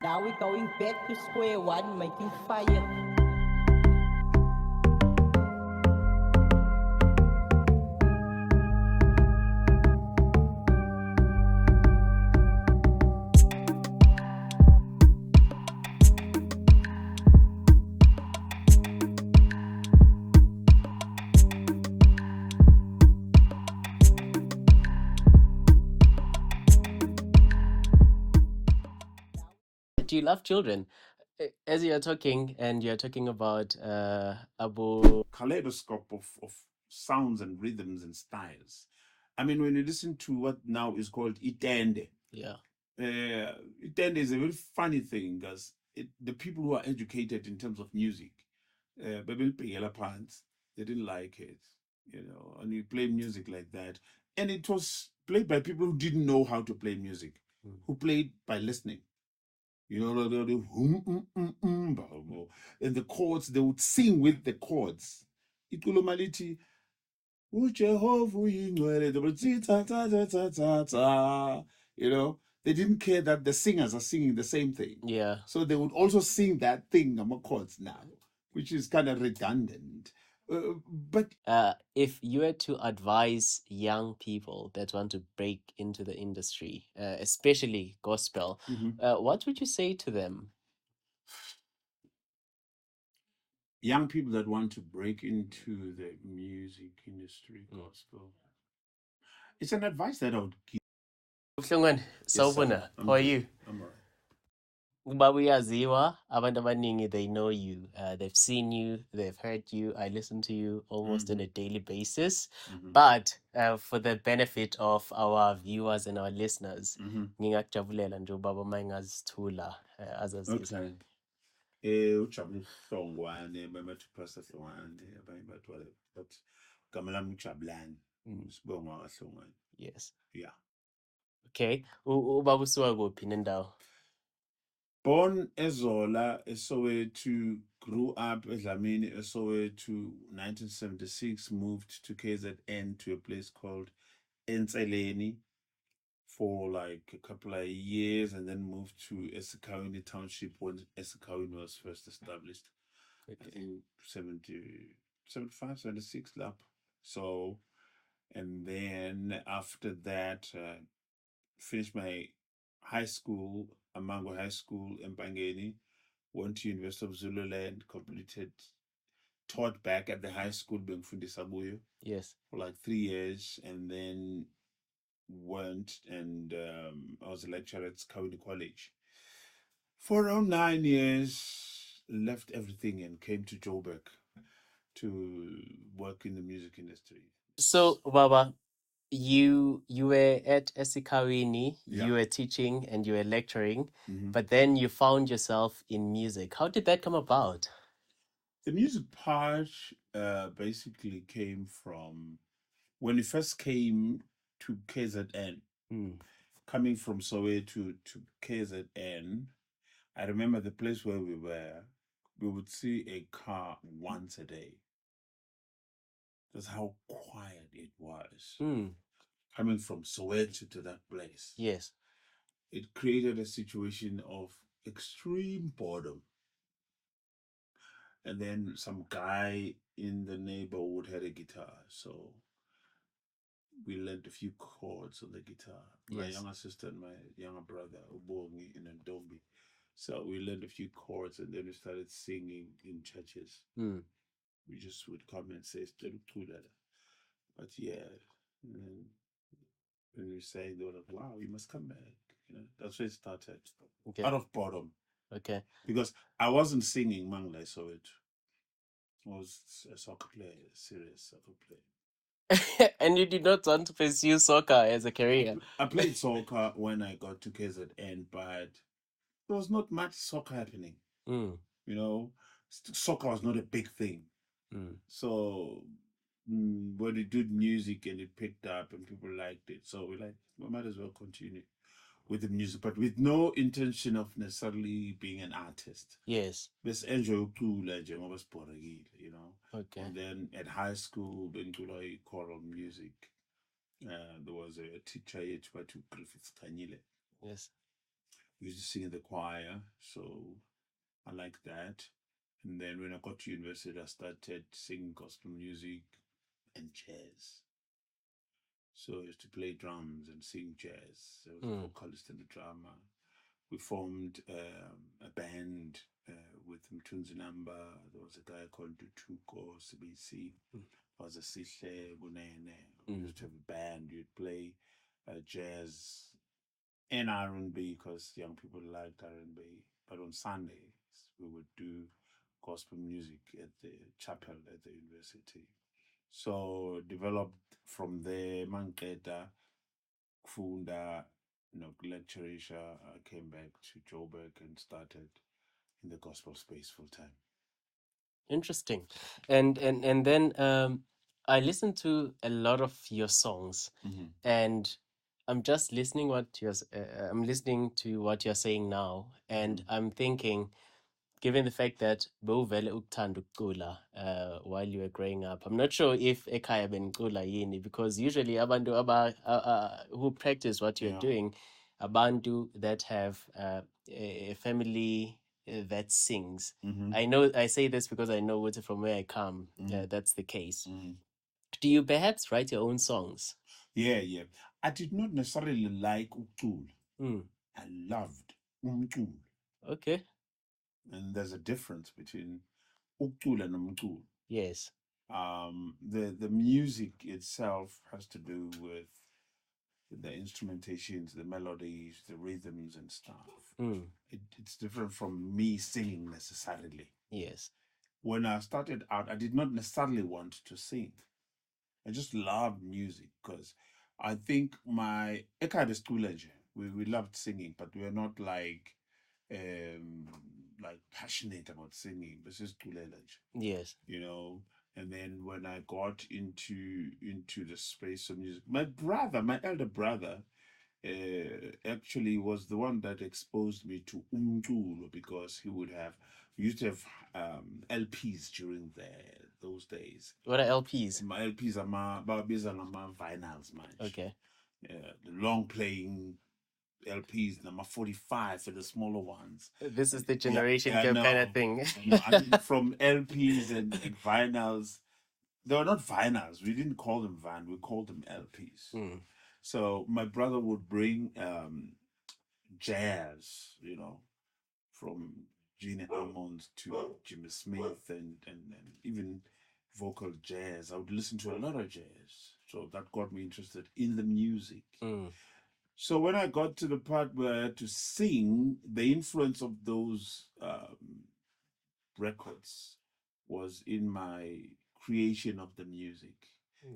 Now we're going back to square one, making fire. Do you love children? As you're talking and you're talking about Abu. Kaleidoscope of sounds and rhythms and styles. I mean, when you listen to what now is called itende, Yeah. itende is a very funny thing because the people who are educated in terms of music, they didn't like it, and you play music like that. And it was played by people who didn't know how to play music, who played by listening. And the chords, they would sing with the chords. Ikulomalithi, uJehova uyingcwele, they would say, ta, ta, ta, ta, ta, ta. They didn't care that the singers are singing the same thing. Yeah. So they would also sing that thing, chords now, which is kind of redundant. But if you were to advise young people that want to break into the industry, especially gospel, what would you say to them? Young people that want to break into the music industry, gospel, it's an advice that I would give. Hlongwane, sawubona. How are you? I'm all right. Ubaba uyaziwa, abantu abaningi, they know you. They've seen you, they've heard you. I listen to you almost on a daily basis. But for the benefit of our viewers and our listeners, ngingakujabulela nje ubaba uma engazithula azazise. Okay. Jabu Hlongwane, bathi Pastor Hlongwane, abanye bathi whatever. But igama lami uJabulani. Sibonga kaHlongwane. Yes. Yeah. Okay. Ubaba usuka kuphi nendawo? Born eZola, Soweto, grew up eDlamini, Soweto, 1976, moved to KZN to a place called Entseleni for like a couple of years, and then moved to eSekhawini Township when eSekhawini was first established. I think 75, 76 lap. So, and then after that, finished my high school, Amango High School in Pangeni, went to University of Zululand, taught back at the high school being Sabuyo. Yes. For like 3 years, and then went and I was a lecturer at Skawini College for around 9 years. Left everything and came to Joburg to work in the music industry. So, Baba, you were at eSekhawini, Yeah. you were teaching and you were lecturing, but then you found yourself in music. How did that come about? The music part basically came from when we first came to KZN. Coming from Soweto to KZN, I remember the place where we were, we would see a car once a day. That's how quiet it was. Coming from Soweto to that place. Yes. It created a situation of extreme boredom. And then some guy in the neighborhood had a guitar, so we learned a few chords on the guitar. My younger sister and my younger brother, Ubongi and Ndombi. So we learned a few chords, and then we started singing in churches. We just would come and say, but yeah, and when we sang, they were like, wow, you must come back. That's where it started. Okay. Out of boredom. Okay. Because I wasn't singing Mangla, so it was a soccer player, a serious soccer player. And you did not want to pursue soccer as a career? I played soccer when I got to KZN, but there was not much soccer happening. Soccer was not a big thing. So when we did music and it picked up and people liked it, so we might as well continue with the music, but with no intention of necessarily being an artist. Yes. Let's enjoy Okay. And then at high school, then choral music. There was a teacher, Griffith Kanyile. Yes. We used to sing in the choir, so I like that. And then when I got to university, I started singing gospel music and jazz. So I used to play drums and sing jazz. I was a vocalist and a drummer. We formed a band with Mtunzi Number. There was a guy called Dutuko CBC. Was a Sihle Bunene. We used to have a band. You'd play jazz and R&B because young people liked R&B. But on Sundays, we would do gospel music at the chapel at the university. So developed from there, Manketa, Kfunda, lecturation. I came back to Joburg and started in the gospel space full time. Interesting. And then I listened to a lot of your songs, and I'm just listening I'm listening to what you're saying now, and I'm thinking, given the fact that bowuvele ukuthanda ukucula while you were growing up, I'm not sure if ekhaya benicula yini, because usually abantu who practice what you're doing, abantu that have a family that sings. I say this because I know from where I come, that's the case. Do you perhaps write your own songs? Yeah. I did not necessarily like uktul. I loved umtul. Okay. And there's a difference between uktul and umtul. Yes. The music itself has to do with the instrumentations, the melodies, the rhythms and stuff. It's different from me singing necessarily. Yes. When I started out, I did not necessarily want to sing. I just loved music because I think my Ekad is we loved singing, but we were not like passionate about singing. This is Yes. And then when I got into the space of music, my elder brother, actually was the one that exposed me to umculo, because we used to have LPs during those days. What are LPs? My LPs are my vinyls, man. Okay. The long playing LPs, number 45 for the smaller ones. This is the generation gap kind of thing. I mean, from LPs and vinyls, they were not vinyls. We didn't call them we called them LPs. So my brother would bring jazz, from Gene Ammons to Jimmy Smith and even vocal jazz. I would listen to a lot of jazz. So that got me interested in the music. So when I got to the part where I had to sing, the influence of those records was in my creation of the music.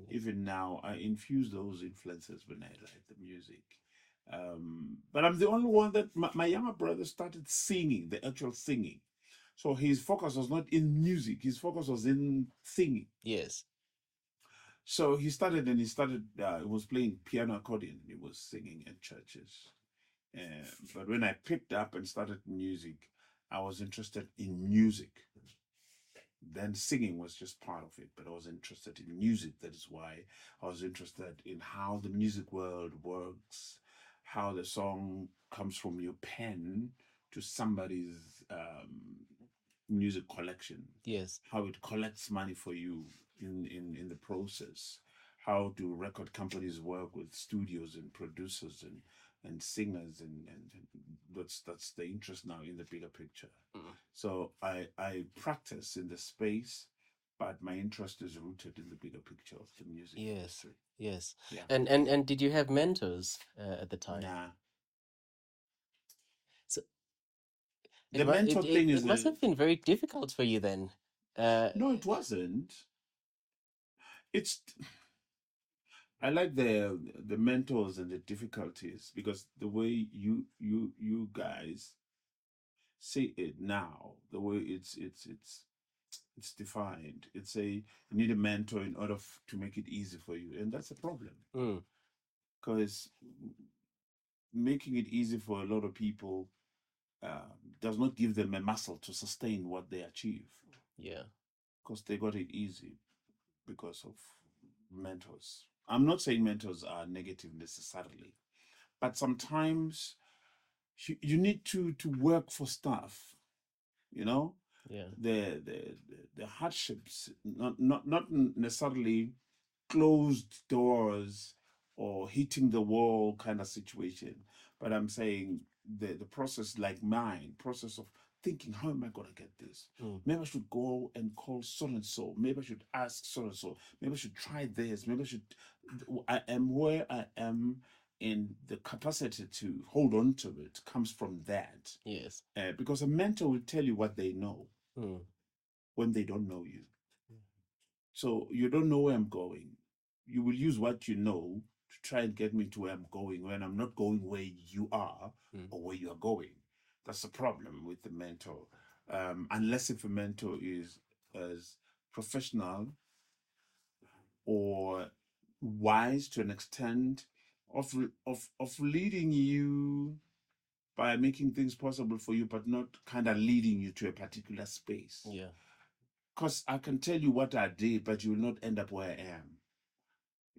Even now, I infuse those influences when I write the music. But I'm the only one that my younger brother started singing, the actual singing. So his focus was not in music, his focus was in singing. Yes. So he was playing piano accordion, he was singing at churches. But when I picked up and started music, I was interested in music. Then singing was just part of it, but I was interested in music. That is why I was interested in how the music world works, how the song comes from your pen to somebody's music collection. Yes. How it collects money for you in the process. How do record companies work with studios and producers and singers, and that's the interest now in the bigger picture. So I practice in the space, but my interest is rooted in the bigger picture of the music industry. Yes. Yeah. And did you have mentors at the time? Nah. So The mentor thing it must have been very difficult for you then. No, it wasn't. I like the mentors and the difficulties, because the way you guys see it now, the way it's defined, you need a mentor in order to make it easy for you, and that's a problem. Because making it easy for a lot of people does not give them a muscle to sustain what they achieve. Yeah. Because they got it easy because of mentors. I'm not saying mentors are negative necessarily, but sometimes you need to work for stuff, you know, Yeah. the hardships, not necessarily closed doors or hitting the wall kind of situation, but I'm saying the process, like mine process of thinking, how am I going to get this? Maybe I should go and call so and so, maybe I should ask so and so, maybe I should try this, maybe I should, I am where I am, in the capacity to hold on to it comes from that. Yes. Because a mentor will tell you what they know when they don't know you. So you don't know where I'm going. You will use what you know to try and get me to where I'm going when I'm not going where you are or where you are going. That's the problem with the mentor. Unless if a mentor is as professional or wise to an extent of leading you by making things possible for you, but not kind of leading you to a particular space. Yeah. Because I can tell you what I did, but you will not end up where I am.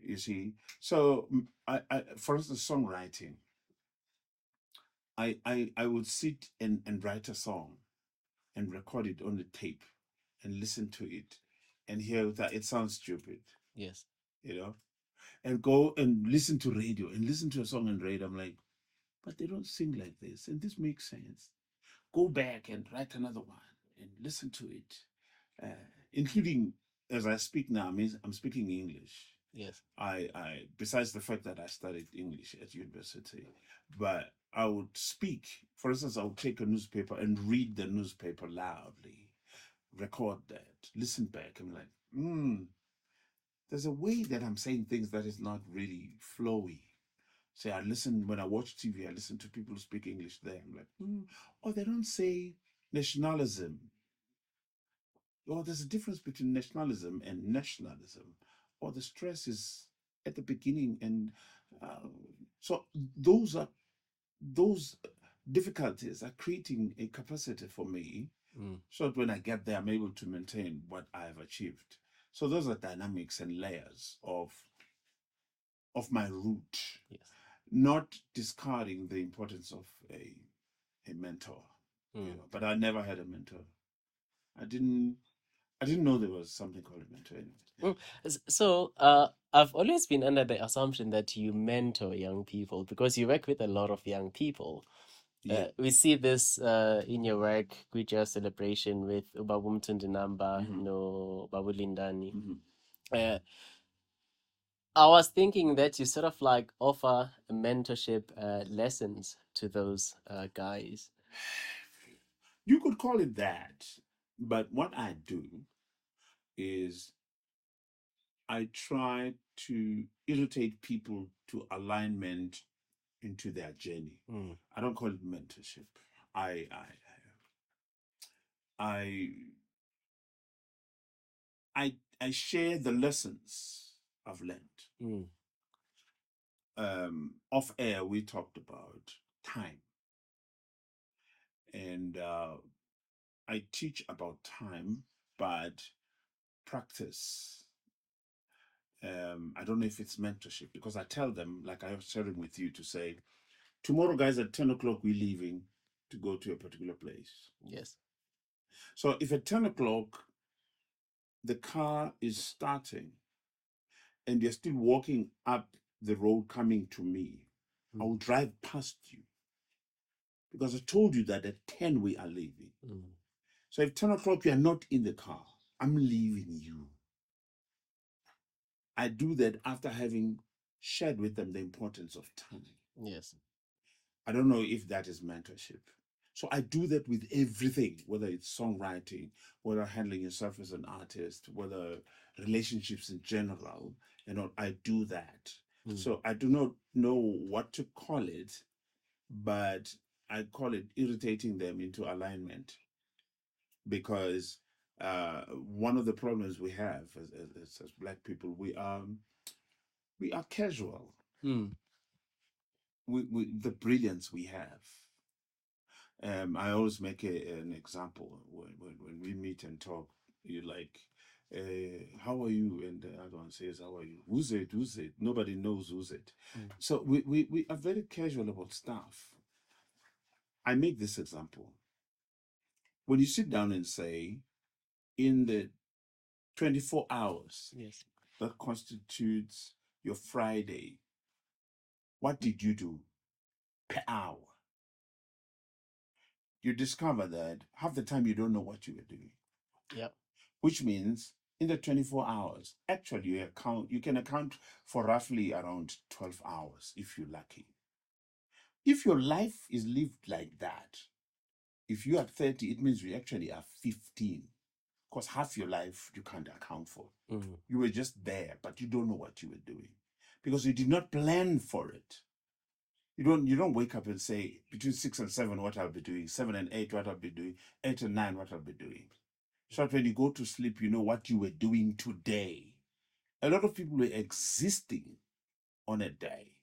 You see? So, for instance, songwriting. I would sit and write a song and record it on the tape and listen to it and hear that it sounds stupid. Yes. You know? And go and listen to radio and listen to a song on radio. I'm like, but they don't sing like this. And this makes sense. Go back and write another one and listen to it, including as I speak now. I'm speaking English. Yes. I besides the fact that I studied English at university, but I would speak. For instance, I would take a newspaper and read the newspaper loudly, record that, listen back. I'm like, there's a way that I'm saying things that is not really flowy. Say, I listen when I watch TV, I listen to people who speak English there. I'm like, oh, they don't say nationalism. Well, there's a difference between nationalism and nationalism. Or the stress is at the beginning, and so those difficulties are creating a capacity for me, so that when I get there, I'm able to maintain what I have achieved. So those are dynamics and layers of my route. Yes. Not discarding the importance of a mentor, but I never had a mentor. I didn't know there was something called a mentor anyway. So, I've always been under the assumption that you mentor young people because you work with a lot of young people. Yeah. We see this in your work, Guija celebration with Ubabumtundi Namba, no Babulindani. I was thinking that you sort of like offer mentorship lessons to those guys. You could call it that, but what I do is I try to irritate people to alignment into their journey. I don't call it mentorship. I share the lessons I've learned. Off air, we talked about time, and I teach about time, but practice. I don't know if it's mentorship because I tell them, like I was sharing with you, to say, tomorrow, guys, at 10 o'clock, we're leaving to go to a particular place. Yes. So if at 10 o'clock, the car is starting and you're still walking up the road coming to me, I will drive past you because I told you that at 10 we are leaving. So if 10 o'clock you are not in the car, I'm leaving you. I do that after having shared with them the importance of time. Yes. I don't know if that is mentorship. So I do that with everything, whether it's songwriting, whether handling yourself as an artist, whether relationships in general, I do that. So I do not know what to call it, but I call it irritating them into alignment, because one of the problems we have as Black people, we are casual. The brilliance we have. I always make an example when we meet and talk. You're like, how are you? And the other one says, how are you? Who's it? Who's it? Nobody knows who's it. So we are very casual about stuff. I make this example. When you sit down and say, in the 24 hours Yes. that constitutes your Friday, what did you do per hour? You discover that half the time you don't know what you were doing. Yeah. Which means in the 24 hours, actually you can account for roughly around 12 hours if you're lucky. If your life is lived like that, if you are 30, it means you actually are 15. Because half your life you can't account for. Mm. You were just there, but you don't know what you were doing. Because you did not plan for it. You don't wake up and say, between 6 and 7, what I'll be doing, 7 and 8, what I'll be doing, 8 and 9, what I'll be doing. So that when you go to sleep, you know what you were doing today. A lot of people were existing on a day.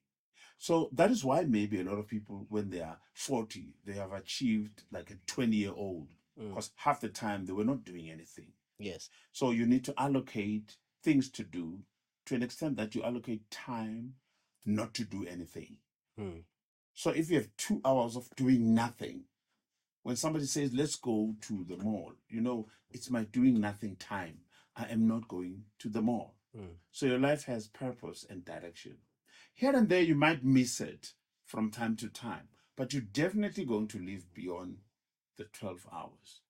So that is why maybe a lot of people, when they are 40, they have achieved like a 20-year-old. Because half the time they were not doing anything. Yes. So you need to allocate things to do to an extent that you allocate time not to do anything. Mm. So if you have 2 hours of doing nothing, when somebody says, let's go to the mall, it's my doing nothing time. I am not going to the mall. Mm. So your life has purpose and direction. Here and there, you might miss it from time to time, but you're definitely going to live beyond the 12 hours.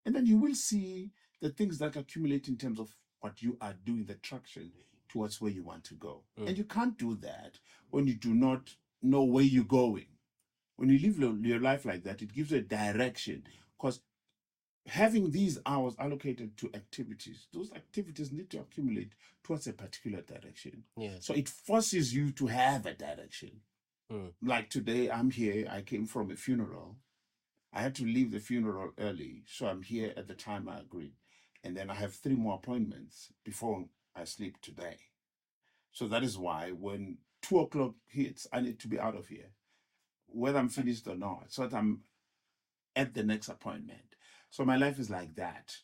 And then you will see the things that accumulate in terms of what you are doing, the traction towards where you want to go. And you can't do that when you do not know where you're going. When you live your life like that, it gives you a direction, because having these hours allocated to activities, those activities need to accumulate towards a particular direction. Yes. So it forces you to have a direction. Like today, I'm here, I came from a funeral. I had to leave the funeral early, so I'm here at the time I agreed. And then I have 3 more appointments before I sleep today. So that is why when 2 o'clock hits, I need to be out of here, whether I'm finished or not, so that I'm at the next appointment. So my life is like that.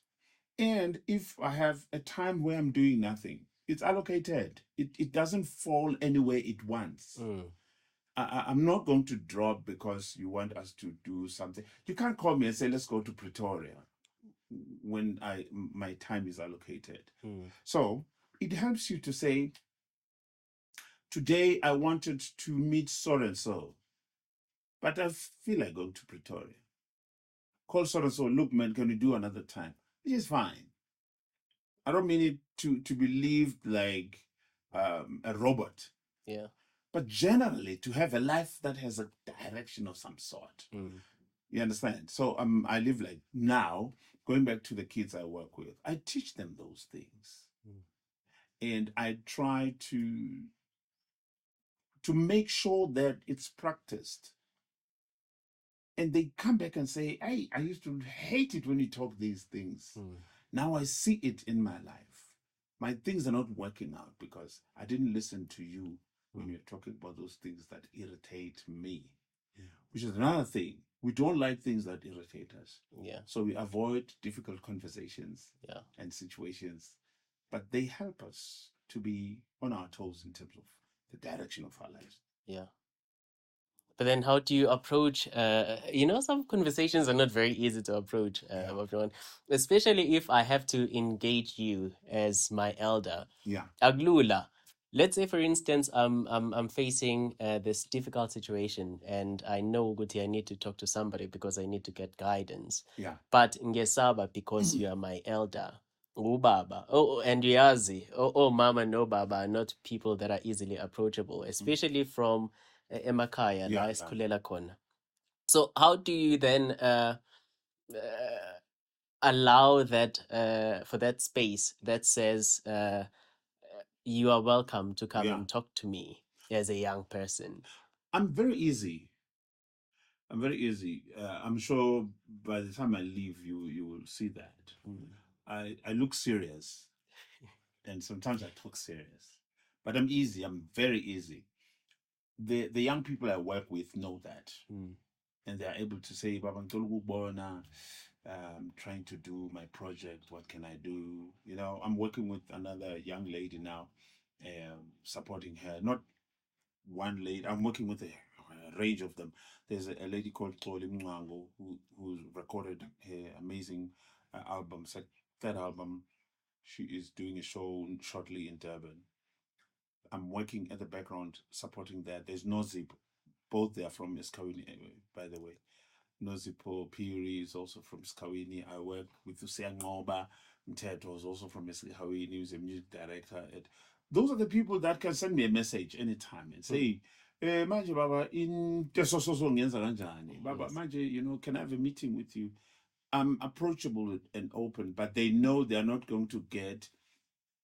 And if I have a time where I'm doing nothing, it's allocated. It doesn't fall anywhere it wants. I'm not going to drop because you want us to do something. You can't call me and say, let's go to Pretoria when my time is allocated. So it helps you to say, today I wanted to meet so and so, but I feel like going to Pretoria. Call so and so, look, man, can we do another time? It is fine. I don't mean it to be lived like a robot. Yeah. But generally, to have a life that has a direction of some sort. You understand? So I live like now, going back to the kids I work with, I teach them those things. And I try to make sure that it's practiced. And they come back and say, hey, I used to hate it when you talk these things. Now I see it in my life. My things are not working out because I didn't listen to you when you're talking about those things that irritate me. Which is another thing. We don't like things that irritate us. Yeah. So we avoid difficult conversations and situations. But they help us to be on our toes in terms of the direction of our lives. Yeah. But then how do you approach, some conversations are not very easy to approach, everyone, especially if I have to engage you as my elder. Yeah. Aglula. Let's say, for instance, I'm facing this difficult situation and I know Guti, I need to talk to somebody because I need to get guidance. Yeah. But Ngesaba, because you are my elder. Baba. And Yazi. Mama, no Baba are not people that are easily approachable, especially from Emakaya, la esikulela khona. So how do you then allow that for that space that says you are welcome to come and talk to me as a young person? I'm very easy. I'm sure by the time I leave, you will see that. I look serious, and sometimes I talk serious, but I'm easy. I'm very easy. The young people I work with know that, and they are able to say, "Baba Ntolu Bona, I'm trying to do my project. What can I do?" I'm working with another young lady now, supporting her. Not one lady. I'm working with range of them. There's a lady called Xoli Mngcango who recorded her amazing album. Third album. She is doing a show shortly in Durban. I'm working at the background supporting that. There's Nozip. Both they are from Eskawini, by the way. Nozipo Piri is also from Skawini. I work with Usia Ngoba. Mteto is also from Skawini, who's a music director. Those are the people that can send me a message anytime and say, manje baba, in Baba, manje, can I have a meeting with you? I'm approachable and open, but they know they're not going to get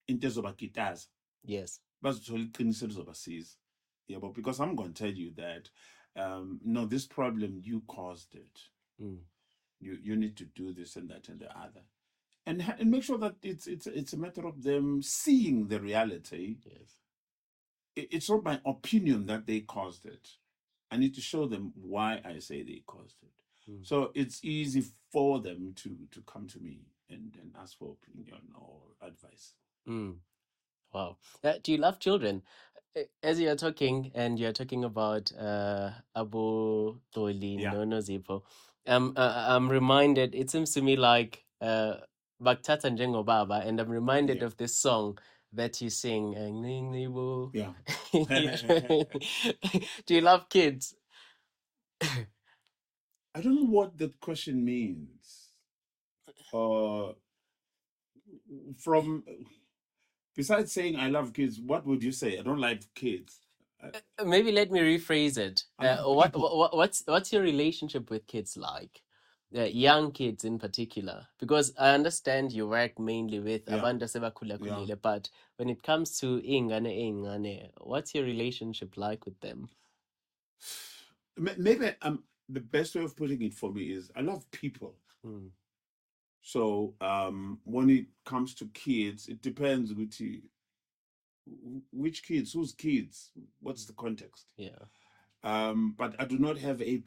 into Zobakitas. Yes. But overseas. Yeah, but because I'm going to tell you that, no, this problem, you caused it. You need to do this and that and the other, and make sure that it's a matter of them seeing the reality. Yes. It's not my opinion that they caused it. I need to show them why I say they caused it. So it's easy for them to come to me and ask for opinion or advice. Wow. Do you love children? As you're talking and you're talking about Abu Toli Nonozipho, I'm reminded, it seems to me like Baktata Njengo Baba, and I'm reminded of this song that you sing. Yeah. Do you love kids? I don't know what that question means. From besides saying I love kids, what would you say? I don't like kids. Maybe let me rephrase it. What's your relationship with kids like? Young kids in particular, because I understand you work mainly with abantu asebakhulakhulile, but when it comes to ingane, what's your relationship like with them? Maybe the best way of putting it for me is I love people. So when it comes to kids, it depends which kids, whose kids, what's the context. But I do not have a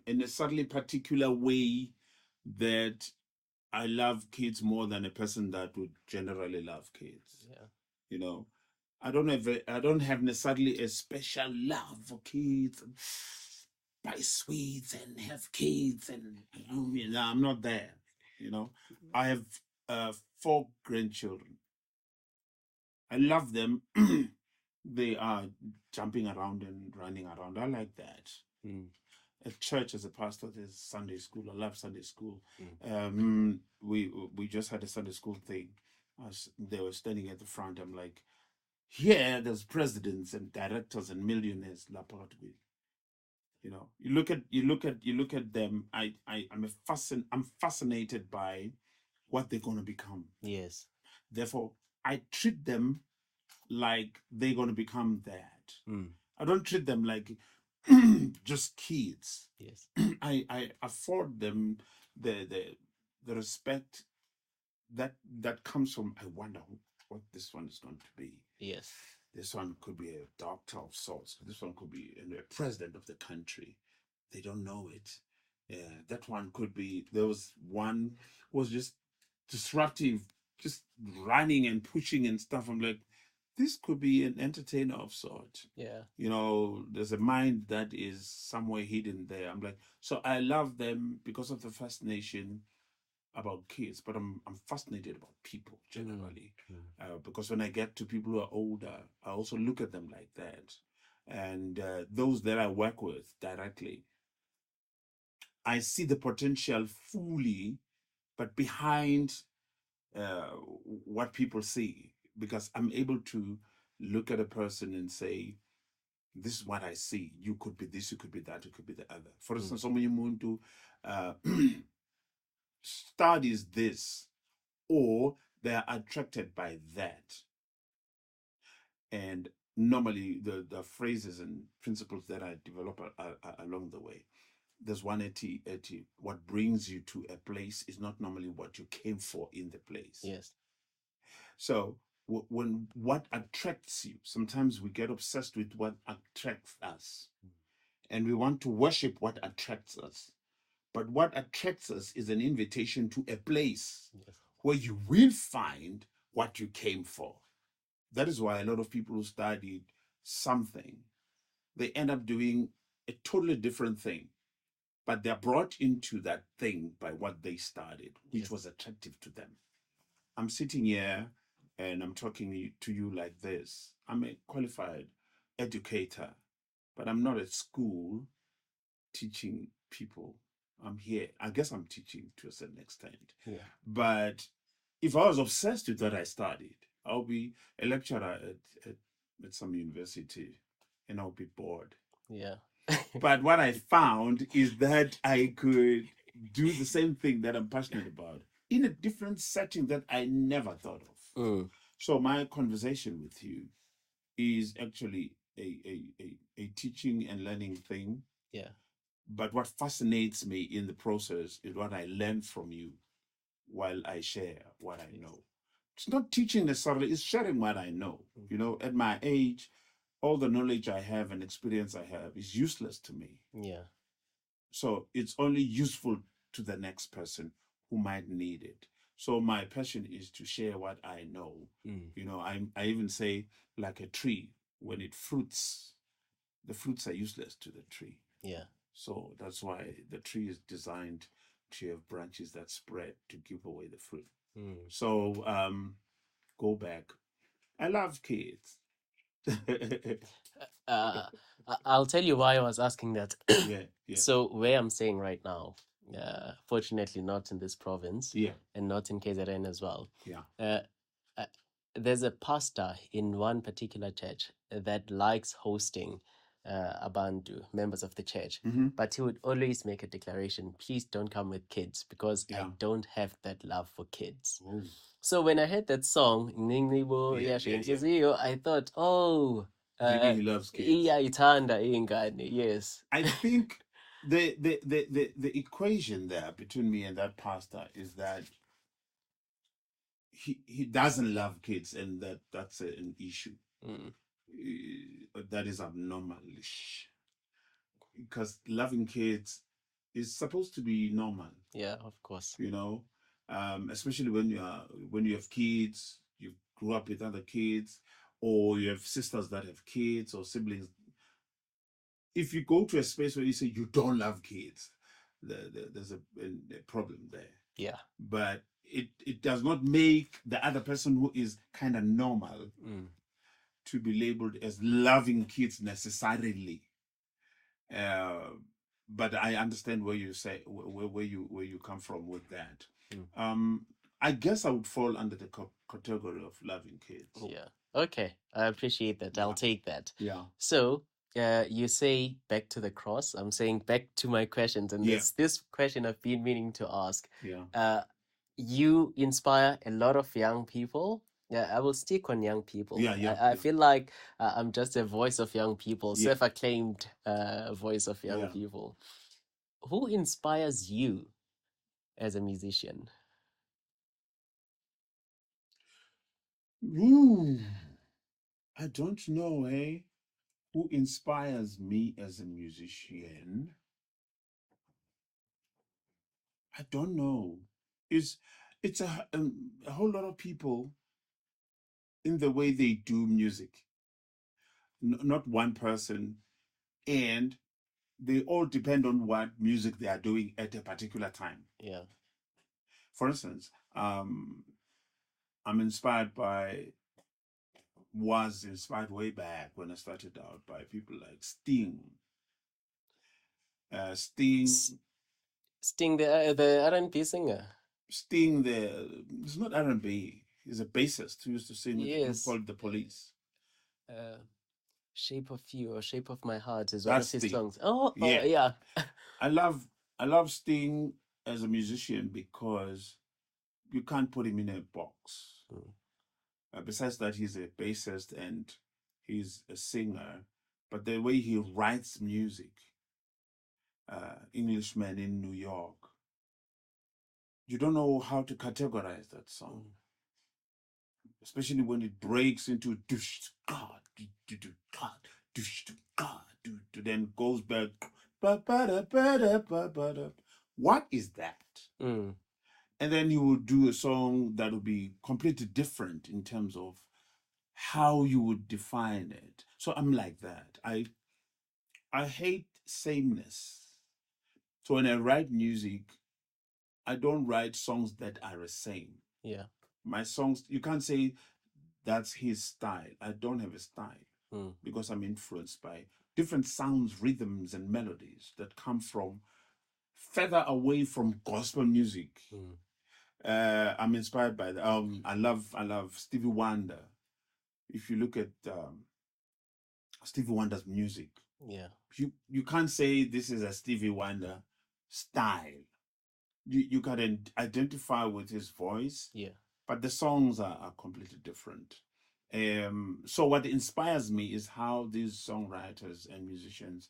necessarily particular way that I love kids more than a person that would generally love kids. I don't have necessarily a special love for kids and buy sweets and have kids and I'm not there. I have 4 grandchildren. I love them. They are jumping around and running around. I like that. At church, as a pastor, there's Sunday school. I love Sunday school. We just had a Sunday school thing. They were standing at the front. I'm like, here there's presidents and directors and millionaires. You look at them. I'm fascinated by what they're going to become. Yes. Therefore, I treat them like they're going to become that. I don't treat them like just kids. Yes. I afford them the respect that comes from, I wonder what this one is going to be. Yes. This one could be a doctor of sorts. This one could be a president of the country. They don't know it. Yeah, that one could be. There was one who was just disruptive, just running and pushing and stuff. I'm like, this could be an entertainer of sorts. Yeah. There's a mind that is somewhere hidden there. I'm like, so I love them because of the fascination about kids, but I'm fascinated about people generally. Because when I get to people who are older, I also look at them like that. And those that I work with directly, I see the potential fully, but behind what people see, because I'm able to look at a person and say, this is what I see. You could be this, you could be that, you could be the other. For instance, someone you studies this, or they are attracted by that. And normally the phrases and principles that I develop are along the way. There's one at what brings you to a place is not normally what you came for in the place. Yes. So when what attracts you, sometimes we get obsessed with what attracts us, and we want to worship what attracts us. But what attracts us is an invitation to a place where you will find what you came for. That is why a lot of people who studied something, they end up doing a totally different thing, but they're brought into that thing by what they started, which was attractive to them. I'm sitting here and I'm talking to you like this. I'm a qualified educator, but I'm not at school teaching people. I'm here. I guess I'm teaching to a certain extent. Yeah. But if I was obsessed with what I studied, I'll be a lecturer at some university and I'll be bored. Yeah. But what I found is that I could do the same thing that I'm passionate about in a different setting that I never thought of. So my conversation with you is actually a teaching and learning thing. Yeah. But what fascinates me in the process is what I learn from you while I share what I know. It's not teaching necessarily, it's sharing what I know. You know, at my age, all the knowledge I have and experience I have is useless to me. Yeah. So it's only useful to the next person who might need it. So my passion is to share what I know. You know, I even say, like a tree, when it fruits, the fruits are useless to the tree. Yeah. So that's why the tree is designed to have branches that spread to give away the fruit. So go back. I love kids. I'll tell you why I was asking that. Yeah. So where I'm staying right now, fortunately not in this province, Yeah. and not in KZN as well. Yeah. There's a pastor in one particular church that likes hosting Abantu, members of the church, but he would always make a declaration, please don't come with kids because I don't have that love for kids. So when I heard that song, I thought, oh, maybe he loves kids. Yes. I think the equation there between me and that pastor is that he doesn't love kids, and that's an issue. That is abnormalish, because loving kids is supposed to be normal. Yeah, of course. You know, especially when you have kids, you grew up with other kids, or you have sisters that have kids or siblings. If you go to a space where you say you don't love kids, there's a problem there. Yeah. But it does not make the other person who is kind of normal to be labeled as loving kids necessarily. But I understand where you say where you come from with that. I guess I would fall under the category of loving kids. Yeah. Okay. I appreciate that. Yeah. I'll take that. Yeah. So you say back to the cross. I'm saying back to my questions, and this question I've been meaning to ask. Yeah. You inspire a lot of young people. Yeah, I will stick on young people. I feel like I'm just a voice of young people, self-acclaimed voice of young people. Who inspires you as a musician? Ooh, I don't know, who inspires me as a musician? I don't know. It's a whole lot of people in the way they do music. Not one person, and they all depend on what music they are doing at a particular time. Yeah. For instance, I'm inspired was inspired way back when I started out by people like Sting. Sting, the R&B singer. Sting, it's not R&B. He's a bassist who used to sing with a group called The Police. Shape of You or Shape of My Heart is one of his songs. Yeah. I love Sting as a musician because you can't put him in a box. Besides that, he's a bassist and he's a singer, but the way he writes music, Englishman in New York, you don't know how to categorize that song. Especially when it breaks into God, then goes back. What is that? And then you will do a song that will be completely different in terms of how you would define it. So I'm like that. I hate sameness. So when I write music, I don't write songs that are the same. Yeah. My songs, you can't say that's his style. I don't have a style because I'm influenced by different sounds, rhythms, and melodies that come from further away from gospel music. I'm inspired by that. I love Stevie Wonder. If you look at Stevie Wonder's music, Yeah. you can't say this is a Stevie Wonder style. You can identify with his voice, Yeah. but the songs are completely different. So what inspires me is how these songwriters and musicians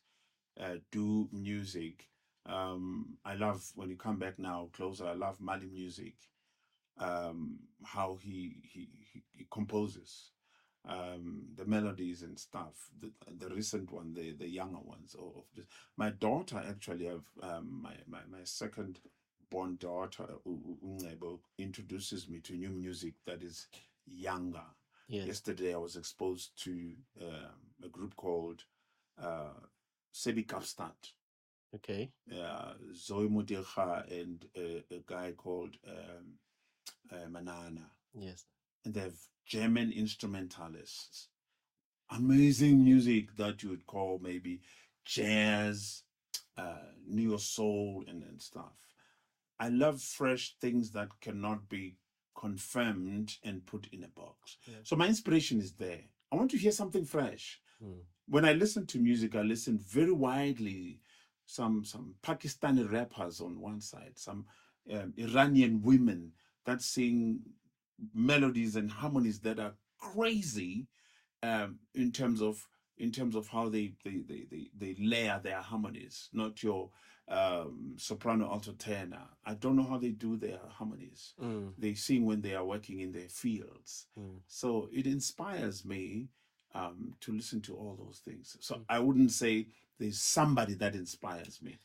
do music. I love, when you come back now closer, I love Mali music. How he composes the melodies and stuff. The recent one, the younger ones. Of this. My daughter actually have my second born daughter Ungcebo, introduces me to new music that is younger. Yes. Yesterday I was exposed to a group called Sebi Kapstadt. Okay. Zoe Mudirha and a guy called Manana. Yes. And they have German instrumentalists. Amazing music that you would call maybe jazz, neo soul, and stuff. I love fresh things that cannot be confirmed and put in a box. Yeah. So my inspiration is there. I want to hear something fresh. When I listen to music, I listen very widely. Some Pakistani rappers on one side, some Iranian women that sing melodies and harmonies that are crazy, in terms of how they layer their harmonies, not your soprano, alto, tenor. I don't know how they do their harmonies. They sing when they are working in their fields. So it inspires me to listen to all those things. So I wouldn't say there's somebody that inspires me.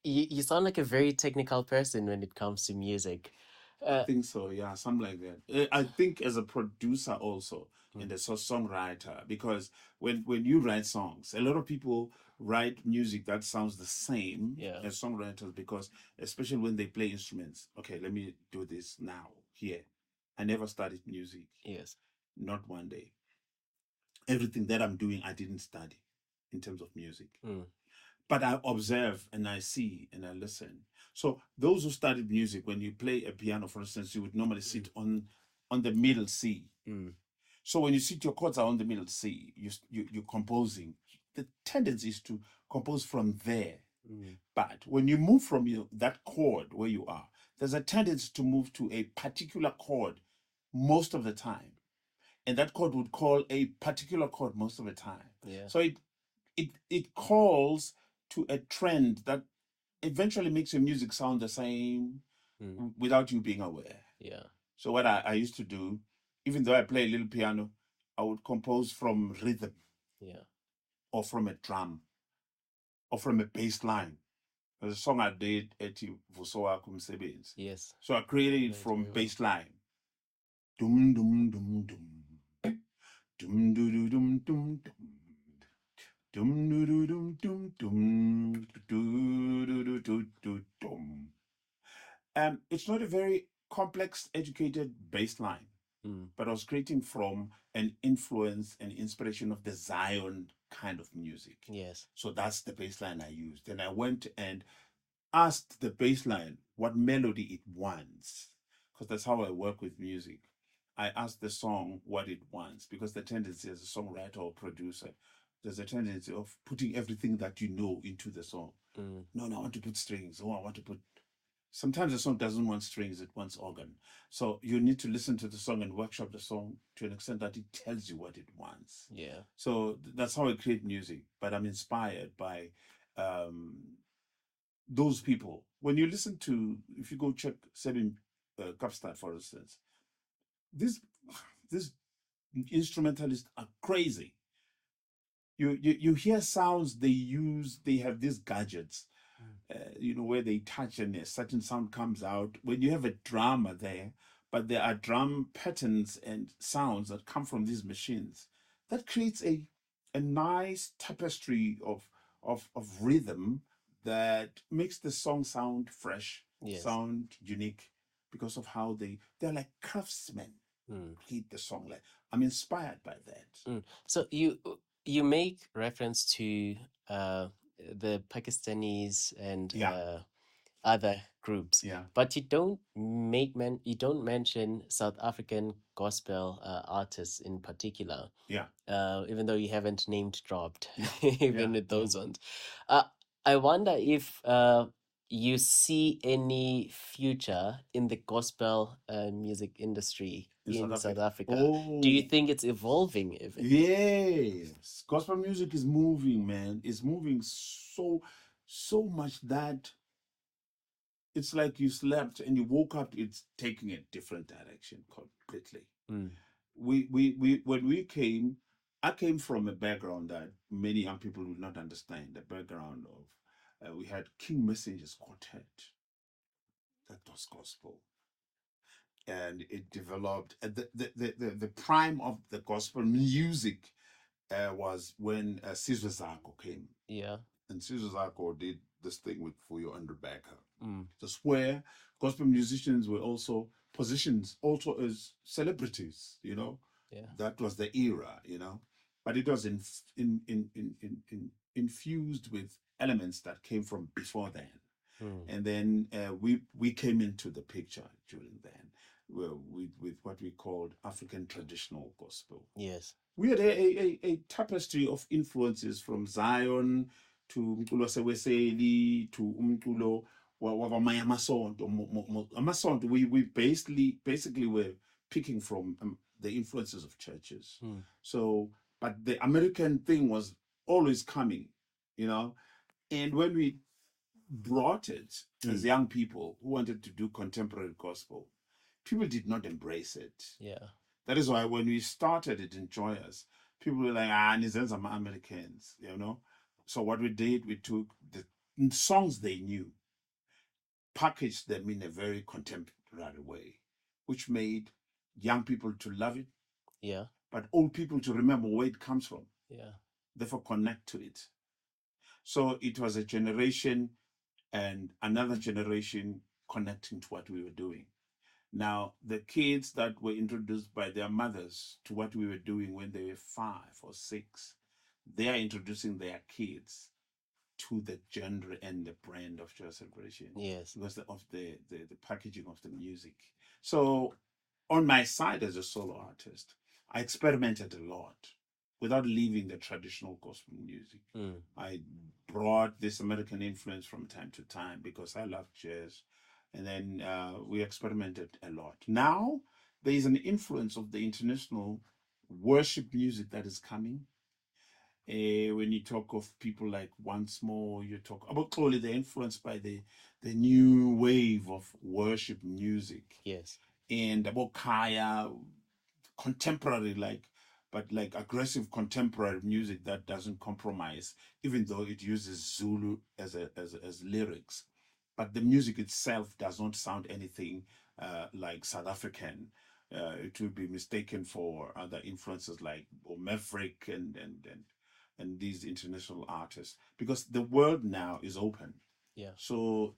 You sound like a very technical person when it comes to music. I think so, yeah, something like that. I think as a producer also, and as a songwriter, because when you write songs, a lot of people write music that sounds the same as songwriters, because especially when they play instruments. Okay, let me do this now here. I never studied music. Yes. Not one day. Everything that I'm doing, I didn't study in terms of music. But I observe and I see and I listen. So those who studied music, when you play a piano, for instance, you would normally sit on the middle C. So when you sit, your chords are on the middle C, you're composing. The tendency is to compose from there. But when you move from that chord where you are, there's a tendency to move to a particular chord most of the time. And that chord would call a particular chord most of the time. Yeah. So it calls to a trend that eventually makes your music sound the same without you being aware. Yeah. So what I used to do, even though I play a little piano, I would compose from rhythm. Yeah. Or from a drum, or from a bass line. There's a song I did at Vusoa Kumsebens. Yes. So I created it from bass line. Dum dum dum dum. Dum dum dum dum dum. Dum dum dum dum dum dum. It's not a very complex, educated bass line, but I was creating from an influence and inspiration of the Zion kind of music. Yes. So that's the bass line I used. And I went and asked the bass line what melody it wants, because that's how I work with music. I asked the song what it wants, because the tendency as a songwriter or producer, there's a tendency of putting everything that you know into the song. No, I want to put strings. Oh, I want to put. Sometimes the song doesn't want strings, it wants organ. So you need to listen to the song and workshop the song to an extent that it tells you what it wants. Yeah. So that's how I create music. But I'm inspired by those people. When you listen to, if you go check Sebin Kapstadt, for instance, these instrumentalists are crazy. You hear sounds they use. They have these gadgets, where they touch and a certain sound comes out. When you have a drummer there, but there are drum patterns and sounds that come from these machines, that creates a nice tapestry of of rhythm that makes the song sound fresh, Yes. sound unique, because of how they're like craftsmen. Create the song. Like, I'm inspired by that. So you make reference to the Pakistanis and Yeah. other groups, Yeah. but you don't mention South African gospel artists in particular. Yeah. Even though you haven't named dropped, Yeah. even Yeah. with those ones. I wonder if you see any future in the gospel music industry in South Africa. Do you Oh, think it's evolving even? yes. Gospel music is moving, man. It's moving so much that it's like you slept and you woke up, it's taking a different direction completely. We when we came, I came from a background that many young people will not understand. The background of we had King Messenger's quartet. That was gospel. And it developed the prime of the gospel music was when Sizwe Zako came. Yeah. And Sizwe Zako did this thing with Fuyo and Rebecca. Just where gospel musicians were also positioned also as celebrities, you know. Yeah. That was the era, you know. But it was infused with elements that came from before then. And then we came into the picture during then with what we called African traditional gospel. Yes. We had a tapestry of influences from Zion to umculo seweseli to umculo wamanye amasonto. We basically were picking from the influences of churches. So, but the American thing was always coming, you know. And when we brought it as young people who wanted to do contemporary gospel, people did not embrace it. Yeah. That is why when we started it in Joyous, people were like, Nizens are Americans, you know. So what we did, we took the songs they knew, packaged them in a very contemporary way, which made young people to love it. Yeah. But old people to remember where it comes from. Yeah. Therefore connect to it. So it was a generation and another generation connecting to what we were doing. Now, the kids that were introduced by their mothers to what we were doing when they were 5 or 6, they are introducing their kids to the genre and the brand of Joy Celebration. Yes. Because of the packaging of the music. So, on my side as a solo artist, I experimented a lot without leaving the traditional gospel music. I brought this American influence from time to time because I love jazz. And then we experimented a lot. Now, there is an influence of the international worship music that is coming. When you talk of people like Once More, you talk about clearly they're influenced by the new wave of worship music. Yes. And about Kaya, contemporary, but aggressive contemporary music that doesn't compromise, even though it uses Zulu as lyrics. But the music itself does not sound anything like South African. It would be mistaken for other influences like Maverick and these international artists, because the world now is open. Yeah. So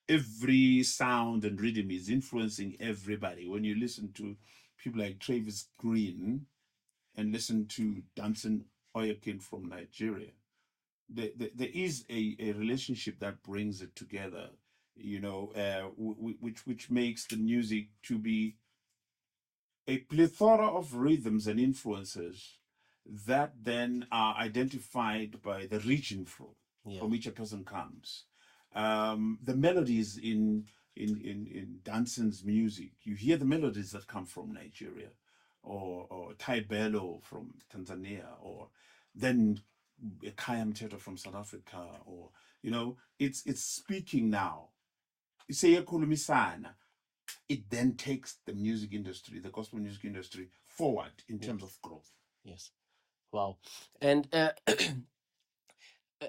every sound and rhythm is influencing everybody. When you listen to people like Travis Green and listen to Danson Oyakin from Nigeria, there is a relationship that brings it together, you know, which makes the music to be a plethora of rhythms and influences that then are identified by the region from which a person comes. The melodies in Danson's music, you hear the melodies that come from Nigeria, or Thai Bello from Tanzania, or then Kaya Mteto from South Africa, or you know, it's speaking now. It then takes the music industry, the gospel music industry, forward in terms of growth. Yes. Wow. And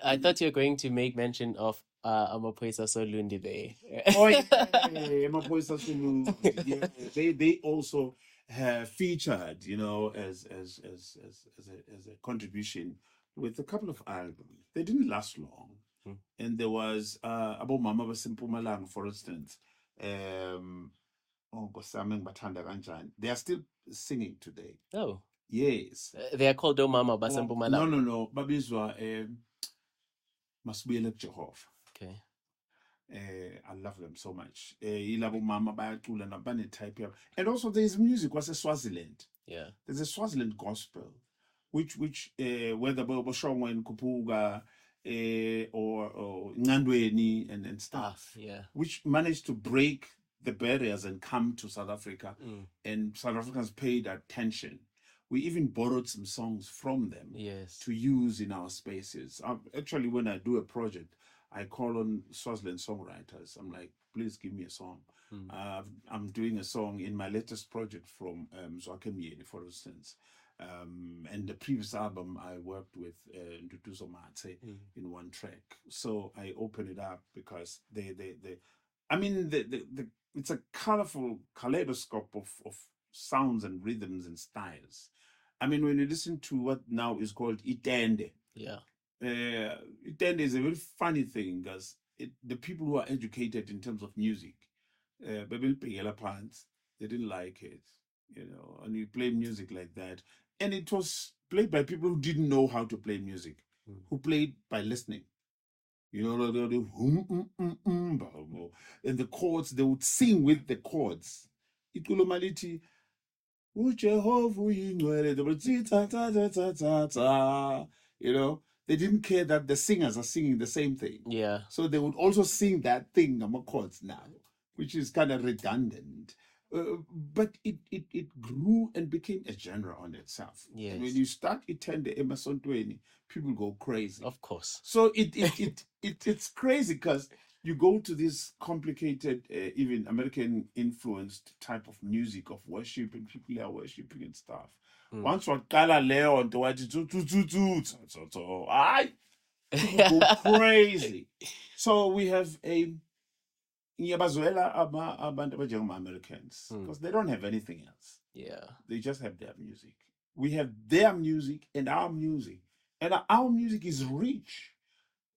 I thought you were going to make mention of Amaphoisa Solundi there. Oh yeah, Amaphoisa Solundi. Yeah, they also have featured, you know, as a contribution with a couple of albums. They didn't last long. And there was Abo Mama Basimpumalang, for instance. Oh, Nkosami Ngibathanda Kanjani. They are still singing today. Oh, Yes. they are called Omama No, Basempumalanga. no. Babizwa Masibuyele Jehovah. Okay. I love them so much. Ilabo Mama bayacula nabane type yabo. And also there's music was a Swaziland. Yeah. There's a Swaziland gospel, which whether Bobo Shongwe Kupuga or Ngandweni and stuff, yeah, which managed to break the barriers and come to South Africa, and South Africans paid attention. We even borrowed some songs from them yes, to use in our spaces. Actually, when I do a project, I call on Swaziland songwriters. I'm like, please give me a song. I'm doing a song in my latest project from Zwakemyeni, for instance. And the previous album, I worked with Nduduzo Mate in one track. So I open it up because I mean, it's a colorful kaleidoscope of sounds and rhythms and styles. I mean, when you listen to what now is called Itende, yeah, Itende is a very funny thing because the people who are educated in terms of music, they didn't like it, you know, and you play music like that. And it was played by people who didn't know how to play music, who played by listening. You know, and the chords, they would sing with the chords. Ikulomaliti, Ujehovah uyingcwele, they would say, ta, ta, ta, ta, ta, ta. You know, they didn't care that the singers are singing the same thing. yeah. So they would also sing that thing, chords now, which is kind of redundant. But it grew and became a genre on itself. Yes. And when you start Itende Emerson 20, people go crazy. Of course. So it's crazy because you go to this complicated, even American influenced type of music of worship, and people are worshiping and stuff. Once what Kala Leon to what people go crazy. So we have a Americans because they don't have anything else. Yeah. They just have their music. We have their music and our music. And our music is rich.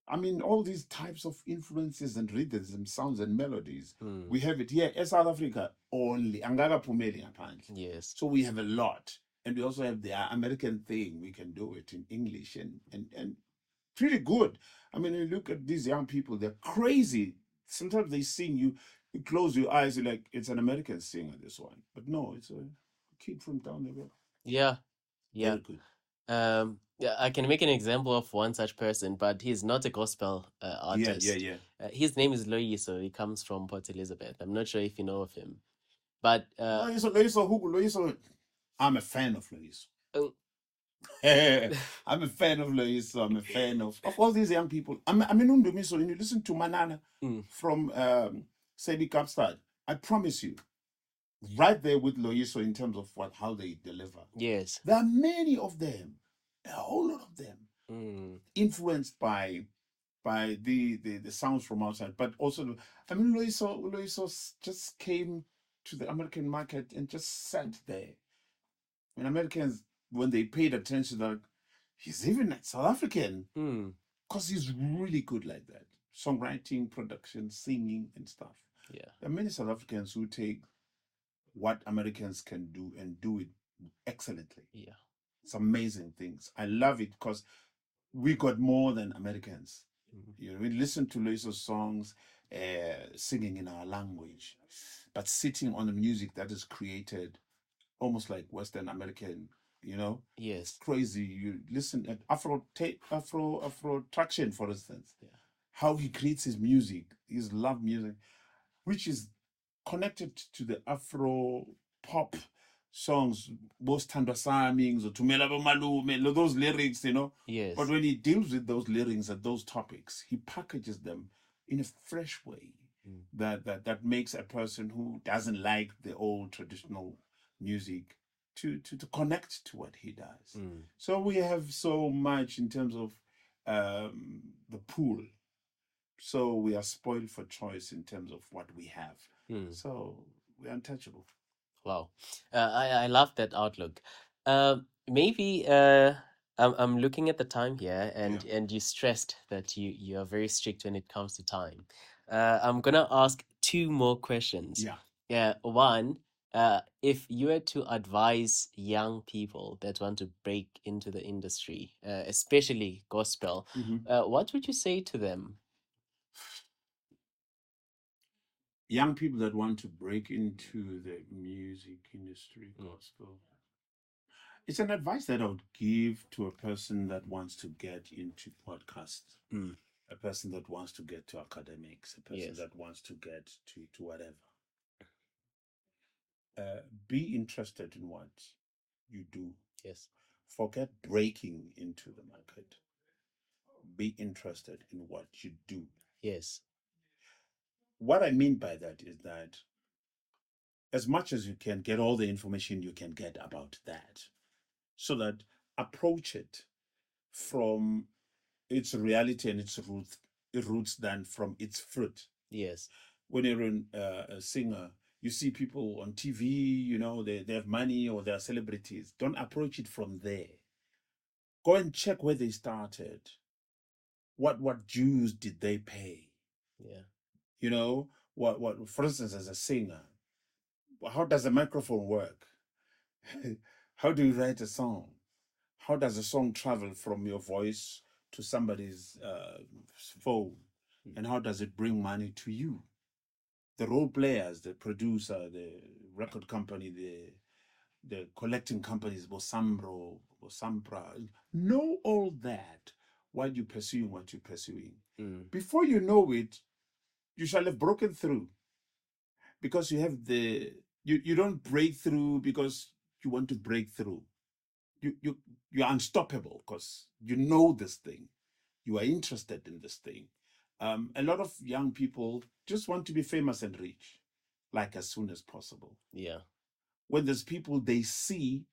I mean, all these types of influences and rhythms and sounds and melodies. We have it here in South Africa only. Yes. So we have a lot. And we also have the American thing. We can do it in English and pretty good. I mean, you look at these young people, they're crazy. Sometimes they sing, you close your eyes, you're like, it's an American singer, this one. But no, it's a kid from down the road. Yeah. Yeah. Very good. Yeah, I can make an example of one such person, but he's not a gospel artist. Yeah. His name is Loyiso. He comes from Port Elizabeth. I'm not sure if you know of him, but Loyiso, I'm a fan of Loyiso. I'm a fan of Loyiso. I'm a fan of all these young people. I mean, when you listen to Manana from Sadie Kapstad, I promise you, right there with Loyiso in terms of how they deliver. Yes. There are many of them, a whole lot of them, influenced by the sounds from outside, but also, I mean, Loyiso just came to the American market and just sat there. When Americans, when they paid attention, like, he's even South African, because he's really good like that. Songwriting, production, singing, and stuff. Yeah. There are many South Africans who take what Americans can do and do it excellently. Yeah. It's amazing things. I love it because we got more than Americans. You know, we listen to Loyiso's songs, singing in our language, but sitting on the music that is created almost like Western American, you know? Yes. It's crazy. You listen at Afro Traction, for instance. Yeah. How he creates his music, his love music, which is connected to the Afro pop songs, both Tandwa Samings or Tumela Malume, those lyrics, you know. Yes. But when he deals with those lyrics and those topics, he packages them in a fresh way that makes a person who doesn't like the old traditional music to connect to what he does. So we have so much in terms of the pool. So we are spoiled for choice in terms of what we have. So we're untouchable. Wow. I love that outlook. Maybe I'm looking at the time here, and you stressed that you are very strict when it comes to time. I'm gonna ask two more questions. Yeah. One, if you were to advise young people that want to break into the industry, especially gospel, what would you say to them? Young people that want to break into the music industry, gospel. It's an advice that I would give to a person that wants to get into podcasts, a person that wants to get to academics, a person that wants to get to whatever. Be interested in what you do. Yes. Forget breaking into the market. Be interested in what you do. Yes. What I mean by that is that as much as you can, get all the information you can get about that, so that approach it from its reality and its roots than from its fruit. Yes. When you're a singer, you see people on TV, you know, they have money or they're celebrities. Don't approach it from there. Go and check where they started. What dues did they pay? Yeah. You know, what for instance, as a singer, how does a microphone work? How do you write a song? How does a song travel from your voice to somebody's phone? And how does it bring money to you? The role players, the producer, the record company, the collecting companies, Bosambro, Bosampra, know all that while you're pursuing what you're pursuing. Before you know it, you shall have broken through, because you have you don't break through because you want to break through. You're unstoppable because you know this thing. You are interested in this thing. A lot of young people just want to be famous and rich, like as soon as possible. Yeah. When there's people they see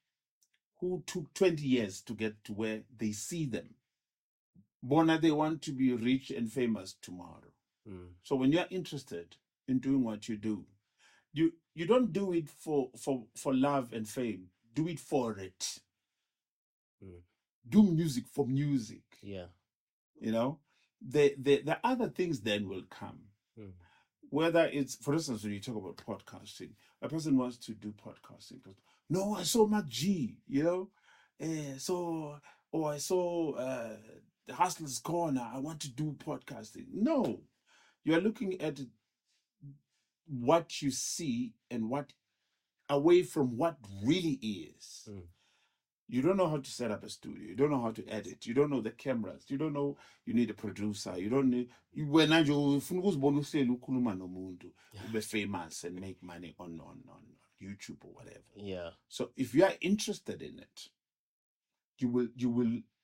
who took 20 years to get to where they see them, Bona, they want to be rich and famous tomorrow. So when you're interested in doing what you do, you don't do it for love and fame. Do it for it. Do music for music. Yeah. You know, the other things then will come. Whether it's, for instance, when you talk about podcasting, a person wants to do podcasting. No, I saw Mac G, you know, I saw the Hustler's Corner. I want to do podcasting. No, you are looking at what you see and what away from what really is. You don't know how to set up a studio. You don't know how to edit. You don't know the cameras. You don't know you need a producer. You don't need wena nje ufuna ukuzibona uhleli ukhuluma nomuntu ube famous and make money on YouTube or whatever. Yeah. So if you are interested in it, you will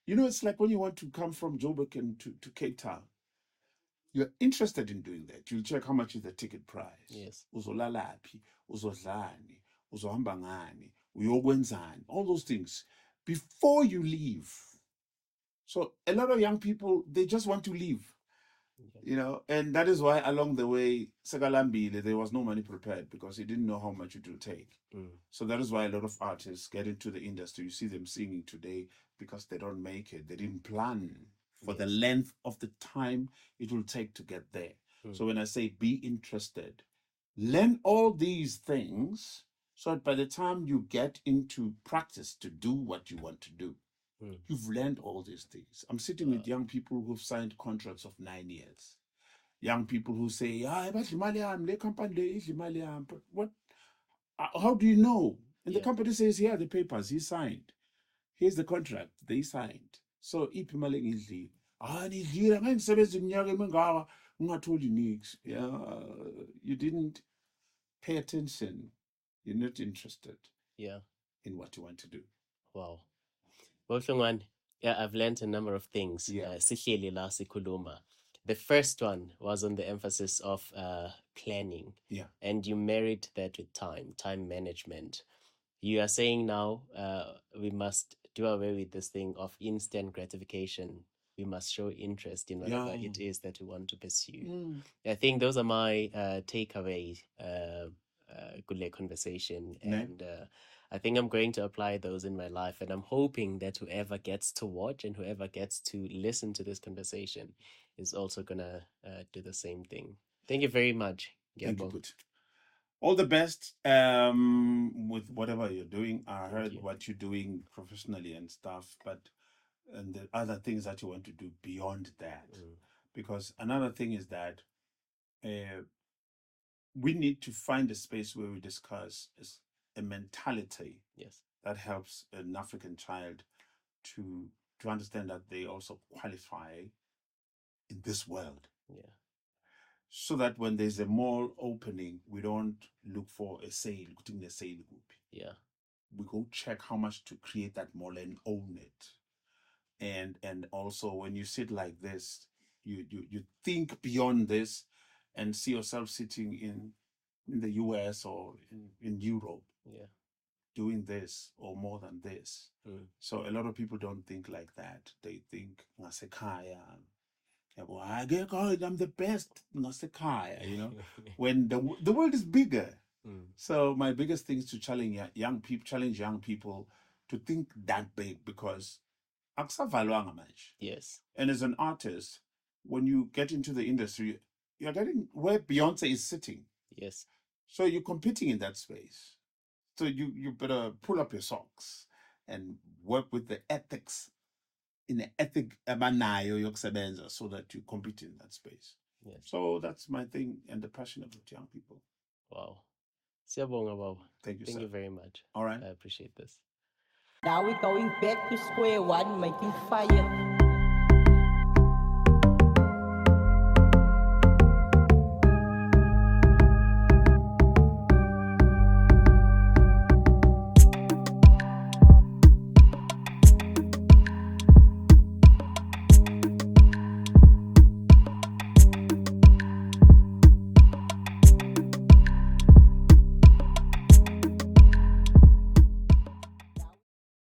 you know, it's like when you want to come from Joburg to Cape Town. You're interested in doing that. You'll check how much is the ticket price. Yes. Uzolalaphi, uzodlani, uzohamba ngani, uyokwenzani, all those things before you leave. So a lot of young people, they just want to leave, you know, and that is why along the way, Sagalambile, there was no money prepared because he didn't know how much it will take. So that is why a lot of artists get into the industry. You see them singing today because they don't make it. They didn't plan for the length of the time it will take to get there. So when I say be interested, learn all these things so that by the time you get into practice to do what you want to do, you've learned all these things. I'm sitting with young people who've signed contracts of 9 years. Young people who say, but what? How do you know? And the company says, here are the papers he signed. Here's the contract they signed. So iphi imali engidlile? Nidlile ngangisebenza iminyaka emingaka ungatholi nix. Yeah, you didn't pay attention. You're not interested. Yeah. In what you want to do. Wow. Hlongwane, yeah, I've learned a number of things. Yeah. Sihleli la sikhuluma. The first one was on the emphasis of planning. Yeah. And you married that with time management. You are saying now we must do away with this thing of instant gratification. We must show interest in whatever it is that we want to pursue. I think those are my takeaway kule conversation. Ne? And I think I'm going to apply those in my life. And I'm hoping that whoever gets to watch and whoever gets to listen to this conversation is also going to do the same thing. Thank you very much, Thank you, Gabo. Put. All the best with whatever you're doing. I heard what you're doing professionally and stuff, and the other things that you want to do beyond that. Because another thing is that we need to find a space where we discuss a mentality that helps an African child to understand that they also qualify in this world. Yeah. So that when there's a mall opening, we don't look for a sale. Yeah. We go check how much to create that mall and own it. And also when you sit like this, you think beyond this and see yourself sitting in the US or in Europe. Yeah. Doing this or more than this. So a lot of people don't think like that. They think ngasekhaya. Well, I'm the best ngasekhaya, you know. When the world is bigger. So my biggest thing is to challenge young people to think that big, because akusavalwanga manje. Yes. And as an artist, when you get into the industry, you're getting where Beyonce is sitting. Yes. So you're competing in that space. So you better pull up your socks and work with the ethics in the ethic abanayo yokusebenza, so that you compete in that space. Yes. So that's my thing and the passion about young people. Wow. Siyabonga, Baba. Thank you, Thank sir. you very much. All right. I appreciate this. Now we're going back to square one, making fire.